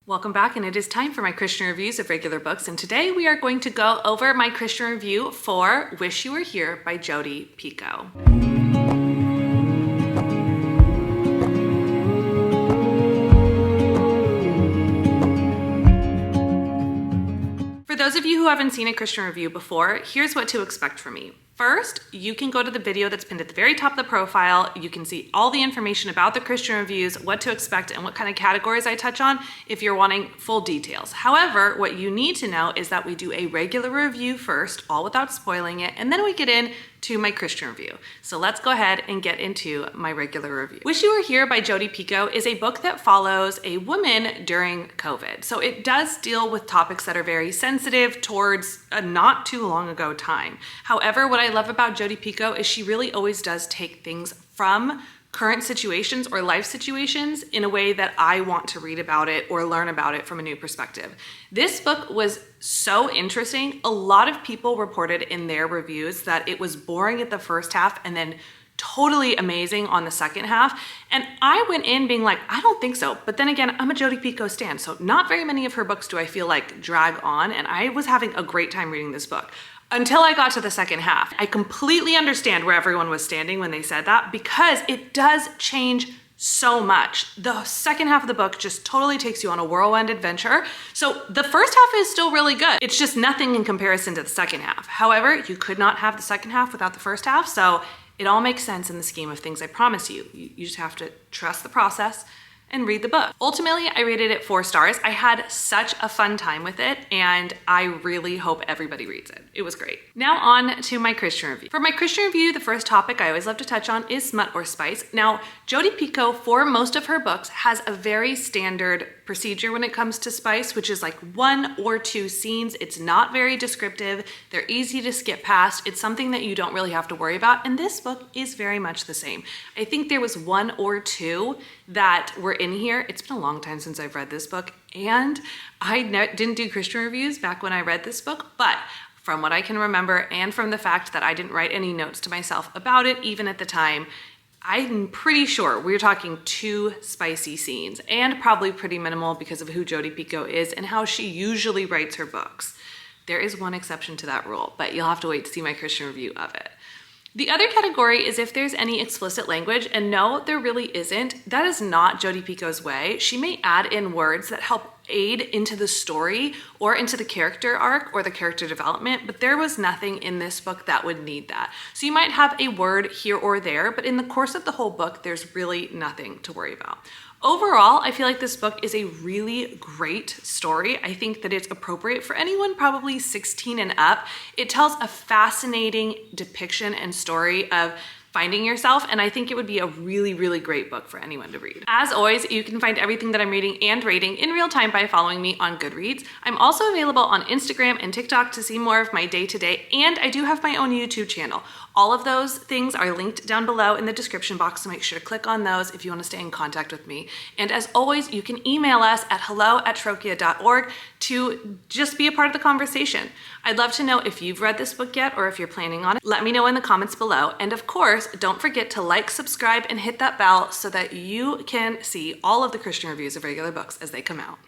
Welcome back, and it is time for my Christian reviews of regular books, and today we are going to go over my Christian review for Wish You Were Here by Jodi Picoult. For those of you who haven't seen a Christian review before, here's what to expect from me. First, you can go to the video that's pinned at the very top of the profile. You can see all the information about the Christian reviews, what to expect, and what kind of categories I touch on if you're wanting full details. However, what you need to know is that we do a regular review first, all without spoiling it, and then we get into my Christian review. So let's go ahead and get into my regular review. Wish You Were Here by Jodi Picoult is a book that follows a woman during COVID. So it does deal with topics that are very sensitive towards a not too long ago time. However, what I love about Jodi Picoult is she really always does take things from current situations or life situations in a way that I want to read about it or learn about it from a new perspective. This book was so interesting. A lot of people reported in their reviews that it was boring at the first half and then totally amazing on the second half. And I went in being like, I don't think so. But then again, I'm a Jodi Picoult stan, so not very many of her books do I feel like drag on, and I was having a great time reading this book. Until I got to the second half. I completely understand where everyone was standing when they said that, because it does change so much. The second half of the book just totally takes you on a whirlwind adventure. So the first half is still really good. It's just nothing in comparison to the second half. However, you could not have the second half without the first half, so it all makes sense in the scheme of things, I promise you. You just have to trust the process and read the book. Ultimately, I rated it 4 stars. I had such a fun time with it, and I really hope everybody reads it. It was great. Now on to my Christian review. For my Christian review, the first topic I always love to touch on is smut or spice. Now, Jodi Picoult, for most of her books, has a very standard procedure when it comes to spice, which is like 1 or 2 scenes. It's not very descriptive. They're easy to skip past. It's something that you don't really have to worry about, and this book is very much the same. I think there was 1 or 2 that were in here. It's been a long time since I've read this book, and I didn't do Christian reviews back when I read this book, but from what I can remember and from the fact that I didn't write any notes to myself about it even at the time, I'm pretty sure we're talking 2 spicy scenes, and probably pretty minimal because of who Jodi Picoult is and how she usually writes her books. There is one exception to that rule, but you'll have to wait to see my Christian review of it. The other category is if there's any explicit language, and no, there really isn't. That is not Jodi Picoult's way. She may add in words that help aid into the story or into the character arc or the character development, but there was nothing in this book that would need that. So you might have a word here or there, but in the course of the whole book, there's really nothing to worry about. Overall, I feel like this book is a really great story. I think that it's appropriate for anyone probably 16 and up. It tells a fascinating depiction and story of finding yourself, and I think it would be a really, really great book for anyone to read. As always, you can find everything that I'm reading and rating in real time by following me on Goodreads. I'm also available on Instagram and TikTok to see more of my day-to-day, and I do have my own YouTube channel. All of those things are linked down below in the description box, so make sure to click on those if you want to stay in contact with me. And as always, you can email us at hello@trokia.org to just be a part of the conversation. I'd love to know if you've read this book yet or if you're planning on it. Let me know in the comments below. And of course, don't forget to like, subscribe, and hit that bell so that you can see all of the Christian reviews of regular books as they come out.